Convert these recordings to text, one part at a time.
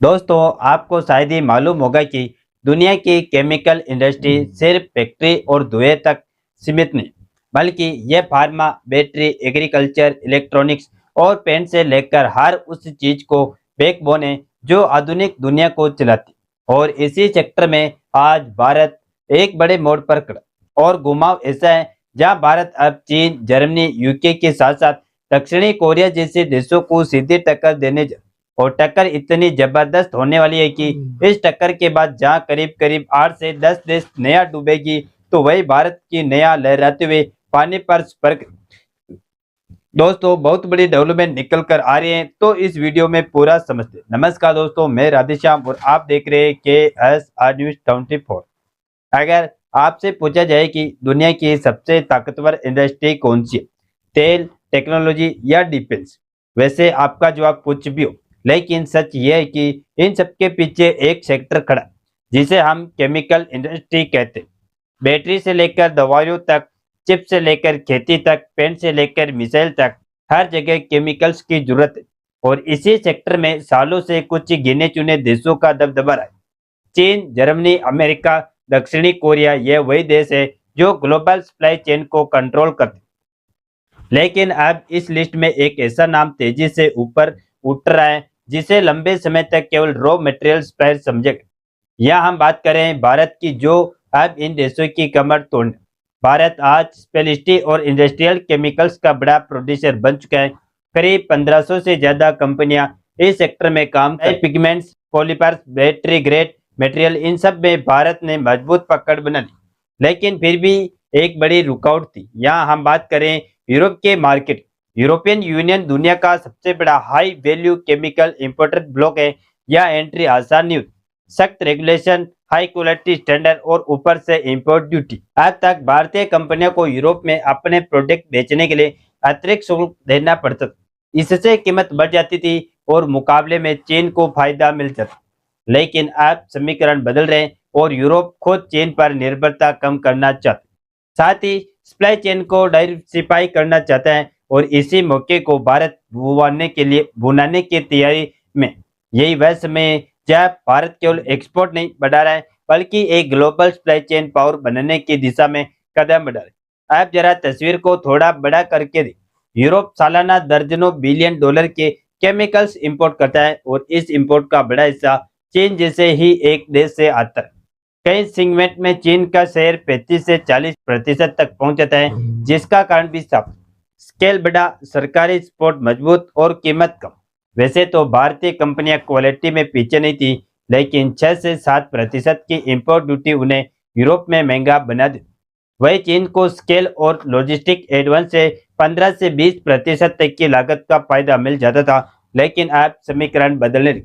दोस्तों, आपको शायद ही मालूम होगा कि दुनिया की केमिकल इंडस्ट्री सिर्फ फैक्ट्री और धुएं तक सीमित नहीं, बल्कि यह फार्मा, बैटरी, एग्रीकल्चर, इलेक्ट्रॉनिक्स और पेंट से लेकर हर उस चीज को बैकबोन है जो आधुनिक दुनिया को चलाती। और इसी सेक्टर में आज भारत एक बड़े मोड़ पर खड़ा। और घुमाव ऐसा है जहां भारत अब चीन, जर्मनी, यूके के साथ साथ दक्षिणी कोरिया जैसे देशों को सीधी टक्कर देने और टक्कर इतनी जबरदस्त होने वाली है कि इस टक्कर के बाद जहां करीब करीब 8 से 10 देश नया डूबेगी, तो वही भारत की नया लहराते हुए पानी पर स्पर्क। दोस्तों, बहुत बड़ी डेवलपमेंट निकल कर आ रही है, तो इस वीडियो में पूरा समझते हैं। नमस्कार दोस्तों, मैं राधेश्याम और आप देख रहे हैं KSR न्यूज 24। अगर आपसे पूछा जाए कि दुनिया की सबसे ताकतवर इंडस्ट्री कौन सी है, तेल, टेक्नोलॉजी या डिफेंस, वैसे आपका जवाब कुछ भी हो, लेकिन सच ये है कि इन सबके पीछे एक सेक्टर खड़ा है, जिसे हम केमिकल इंडस्ट्री कहते हैं। बैटरी से लेकर दवाइयों तक, चिप से लेकर खेती तक, पेंट से लेकर मिसाइल तक, हर जगह केमिकल्स की जरूरत है। और इसी सेक्टर में सालों से कुछ गिने चुने देशों का दबदबा रहा है। चीन, जर्मनी, अमेरिका, दक्षिणी कोरिया, ये वही देश है जो ग्लोबल सप्लाई चेन को कंट्रोल करते हैं। लेकिन अब इस लिस्ट में एक ऐसा नाम तेजी से ऊपर उठ रहा है जिसे लंबे समय तक केवल रॉ मटेरियल सप्लायर समझेगा। यहाँ हम बात करें भारत की, जो अब इन देशों की कमर तोड़। भारत आज स्पेशलिटी और इंडस्ट्रियल केमिकल्स का बड़ा प्रोड्यूसर बन चुका है। करीब 1500 से ज्यादा कंपनियां इस सेक्टर में काम कर pigments, polymers, battery grade material, इन सब में भारत ने मजबूत पकड़ बना ली। लेकिन फिर भी एक बड़ी रुकावट थी। यहाँ हम बात करें यूरोप के मार्केट। यूरोपियन यूनियन दुनिया का सबसे बड़ा high value chemical importer block है। यह एंट्री आसान नहीं होती। सख्त रेगुलेशन, हाई क्वालिटी स्टैंडर्ड और ऊपर से इंपोर्ट ड्यूटी। आज तक भारतीय कंपनियों को यूरोप में अपने प्रोडक्ट बेचने के लिए अतिरिक्त शुल्क देना पड़ता था। इससे कीमत बढ़ जाती थी और मुकाबले में चीन को फायदा मिल जाता। लेकिन अब समीकरण बदल रहे हैं और यूरोप खुद चीन पर निर्भरता कम करना चाहता है। साथ ही सप्लाई चेन को डाइवर्सिफाई करना चाहता है और इसी मौके को भारत भुनाने की तैयारी में। यही वह समय है जब भारत केवल एक्सपोर्ट नहीं बढ़ा रहा है, बल्कि एक ग्लोबल सप्लाई चेन पावर बनने की दिशा में कदम बढ़ा रहा है। आप जरा तस्वीर को थोड़ा बड़ा करके दें। यूरोप सालाना दर्जनों बिलियन डॉलर के केमिकल्स इंपोर्ट करता है और इस इंपोर्ट का बड़ा हिस्सा चीन जैसे ही एक देश से आता है। कई सेगमेंट में चीन का शेयर 35 से 40% तक पहुंच जाता है, जिसका कारण भी साफ। स्केल बड़ा, सरकारी सपोर्ट मजबूत और कीमत कम। वैसे तो भारतीय कंपनियां क्वालिटी में पीछे नहीं थी, लेकिन 6 से 7% की इंपोर्ट ड्यूटी उन्हें यूरोप में महंगा बना दी। वही चीन को स्केल और लॉजिस्टिक एडवांस से 15 से 20% तक की लागत का फायदा मिल जाता था। लेकिन अब समीकरण बदलने लगे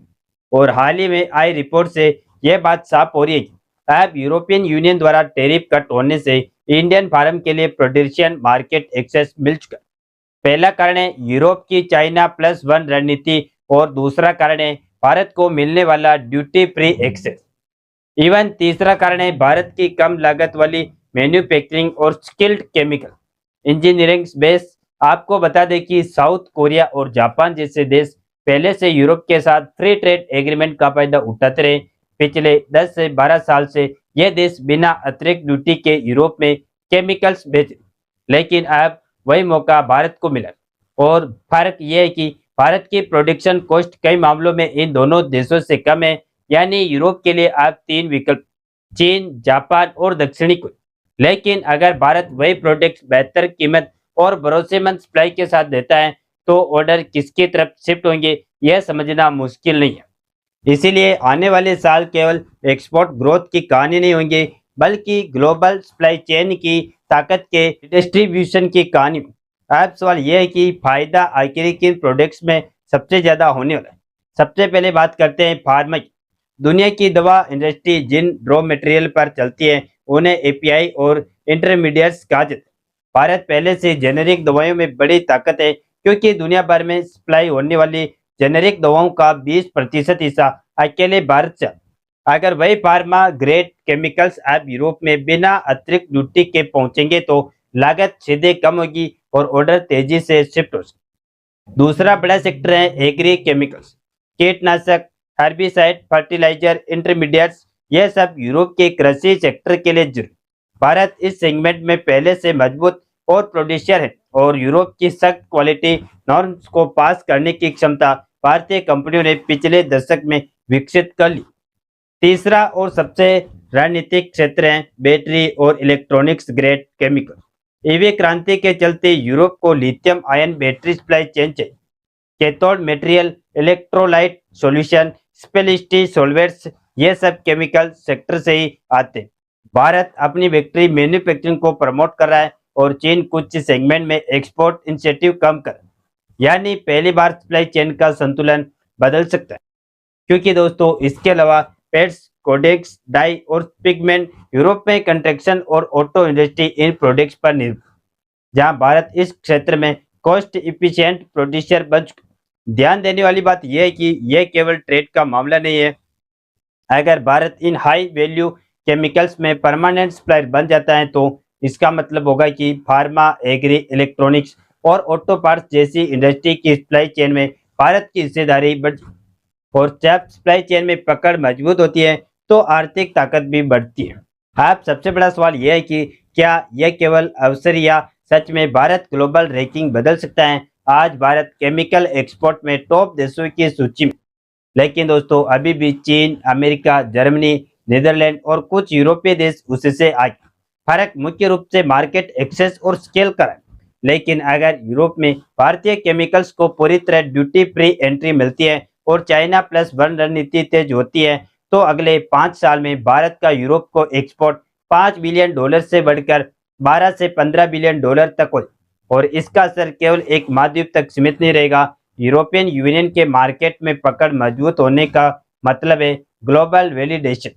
और हाल ही में आई रिपोर्ट से यह बात साफ हो रही है कि अब यूरोपियन यूनियन द्वारा टैरिफ कट होने से इंडियन फार्म के लिए प्रोटेक्शन मार्केट एक्सेस मिल चुका। पहला कारण है यूरोप की चाइना +1 रणनीति और दूसरा कारण है भारत को मिलने वाला ड्यूटी फ्री एक्सेस। इवन तीसरा कारण है भारत की कम लागत वाली मैन्युफैक्चरिंग और स्किल्ड केमिकल इंजीनियरिंग बेस। आपको बता दें कि साउथ कोरिया और जापान जैसे देश पहले से यूरोप के साथ फ्री ट्रेड एग्रीमेंट का फायदा उठाते रहे। पिछले 10 से 12 साल से यह देश बिना अतिरिक्त ड्यूटी के यूरोप में केमिकल्स बेच, लेकिन अब वही मौका भारत को मिला। और फर्क यह है कि भारत की प्रोडक्शन कॉस्ट कई मामलों में इन दोनों देशों से कम है। यानी यूरोप के लिए अब 3 विकल्प, चीन, जापान और दक्षिणी कोरिया। लेकिन अगर भारत वही प्रोडक्ट्स बेहतर कीमत और भरोसेमंद सप्लाई के साथ देता है, तो ऑर्डर किसकी तरफ शिफ्ट होंगे यह समझना मुश्किल नहीं है। इसीलिए आने वाले साल केवल एक्सपोर्ट ग्रोथ की कहानी नहीं होंगे, बल्कि ग्लोबल सप्लाई चेन की ताकत के डिस्ट्रीब्यूशन की कहानी। अब सवाल यह है कि फायदा आखिर किन प्रोडक्ट्स में सबसे ज्यादा होने वाला है। सबसे पहले बात करते हैं फार्मा की। दुनिया की दवा इंडस्ट्री जिन रॉ मटेरियल पर चलती है उन्हें एपीआई और इंटरमीडिएट्स कहा जाता है। भारत पहले से जेनेरिक दवाइयों में बड़ी ताकत है, क्योंकि दुनिया भर में सप्लाई होने वाली जेनेरिक दवाओं का 20% हिस्सा अकेले भारत से। अगर वही फार्मा ग्रेड केमिकल्स अब यूरोप में बिना अतिरिक्त ड्यूटी के पहुंचेंगे, तो लागत सीधे कम होगी और ऑर्डर तेजी से शिफ्ट हो सकते। दूसरा बड़ा सेक्टर है एग्री केमिकल्स। कीटनाशक, हर्बिसाइड, फर्टिलाइजर, इंटरमीडिएट्स, यह सब यूरोप के कृषि सेक्टर के लिए जरूरी। भारत इस सेगमेंट में पहले से मजबूत और प्रोड्यूसर है और यूरोप की सख्त क्वालिटी नॉर्म्स को पास करने की क्षमता भारतीय कंपनियों ने पिछले दशक में विकसित कर ली। तीसरा और सबसे रणनीतिक क्षेत्र है बैटरी और इलेक्ट्रॉनिक्स ग्रेड केमिकल। ईवी क्रांति के चलते यूरोप को lithium ion battery supply chain चाहिए। Cathode material, electrolyte solution, speciality solvents, ये सब केमिकल सेक्टर से ही आते हैं। भारत अपनी बैटरी मैन्युफैक्चरिंग को प्रमोट कर रहा है और चीन कुछ सेगमेंट में एक्सपोर्ट इंसेंटिव कम कर, यानी पहली बार सप्लाई चेन का संतुलन बदल सकता है। क्योंकि दोस्तों इसके अलावा पेट्स, कोडेक्स, डाई और पिगमेंट यूरोप में कंस्ट्रक्शन और ऑटो इंडस्ट्री इन प्रोडक्ट्स पर निर्भर, जहां भारत इस क्षेत्र में कॉस्ट इफिशिएंट प्रोड्यूसर बन चुका। ध्यान देने वाली बात यह है कि यह केवल ट्रेड का मामला नहीं है। अगर भारत इन हाई वैल्यू केमिकल्स में परमानेंट सप्लायर बन जाता है तो इसका मतलब होगा कि फार्मा, एग्री, इलेक्ट्रॉनिक्स और ऑटो पार्ट्स जैसी इंडस्ट्री की सप्लाई चेन में भारत की हिस्सेदारी बढ़, और जब सप्लाई चेन में पकड़ मजबूत होती है तो आर्थिक ताकत भी बढ़ती है। अब सबसे बड़ा सवाल यह है कि क्या यह केवल अवसर या सच में भारत ग्लोबल रैंकिंग बदल सकता है। आज भारत केमिकल एक्सपोर्ट में टॉप देशों की सूची में, लेकिन दोस्तों अभी भी चीन, अमेरिका, जर्मनी, नीदरलैंड और कुछ यूरोपीय देश उससे आगे। फर्क मुख्य रूप से मार्केट एक्सेस और स्केल का है। लेकिन अगर यूरोप में भारतीय केमिकल्स को पूरी तरह ड्यूटी फ्री एंट्री मिलती है और चाइना +1 रणनीति तेज होती है तो अगले 5 साल में भारत का यूरोप को एक्सपोर्ट $5 बिलियन से बढ़कर $12 से $15 बिलियन तक हो, और इसका असर केवल एक महाद्वीप तक सीमित नहीं रहेगा। यूरोपियन यूनियन के मार्केट में पकड़ मजबूत होने का मतलब है ग्लोबल वैलिडेशन।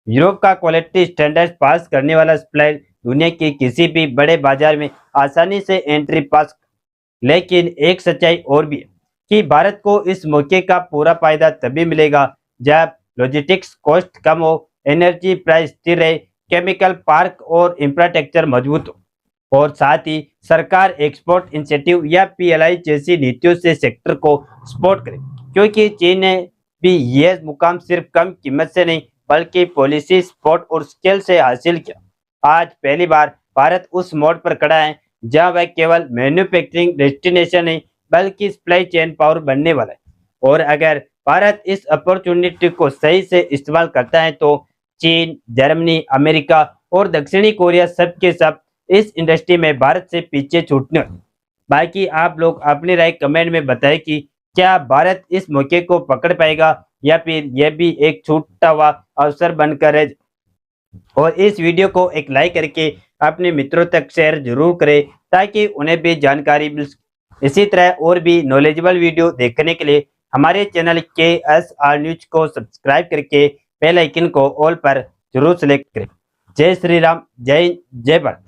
यूरोप का क्वालिटी स्टैंडर्ड पास करने वाला सप्लायर दुनिया के किसी भी बड़े बाजार में आसानी से एंट्री पास। लेकिन एक सच्चाई और भी है कि भारत को इस मौके का पूरा फायदा तभी मिलेगा जब लॉजिस्टिक्स कॉस्ट कम हो, एनर्जी प्राइस स्थिर रहे, केमिकल पार्क और इंफ्रास्ट्रक्चर मजबूत हो, और साथ ही सरकार एक्सपोर्ट इंसेंटिव या पीएलआई जैसी नीतियों से सेक्टर को सपोर्ट करे। क्योंकि चीन ने भी यह मुकाम सिर्फ कम कीमत से नहीं बल्कि पॉलिसी सपोर्ट और स्केल से हासिल किया। आज पहली बार भारत उस मोड़ पर खड़ा है जहां वह केवल मैन्युफैक्चरिंग डेस्टिनेशन नहीं बल्कि सप्लाई चेन पावर बनने वाला है। और अगर भारत इस अपॉर्चुनिटी को सही से इस्तेमाल करता है तो चीन, जर्मनी, अमेरिका और दक्षिणी कोरिया सब के सब इस इंडस्ट्री में भारत से पीछे छूटने वाले। बाकी आप लोग अपनी राय कमेंट में बताएं कि क्या भारत इस मौके को पकड़ पाएगा या फिर यह भी एक छूटा हुआ अवसर बनकर रह। और इस वीडियो को एक लाइक करके अपने मित्रों तक शेयर जरूर करें ताकि उन्हें भी जानकारी मिल सके। इसी तरह और भी नॉलेजेबल वीडियो देखने के लिए हमारे चैनल KSR न्यूज को सब्सक्राइब करके बेल आइकन को ऑल पर जरूर सेलेक्ट करें। जय श्री राम, जय हिंद, जय भारत।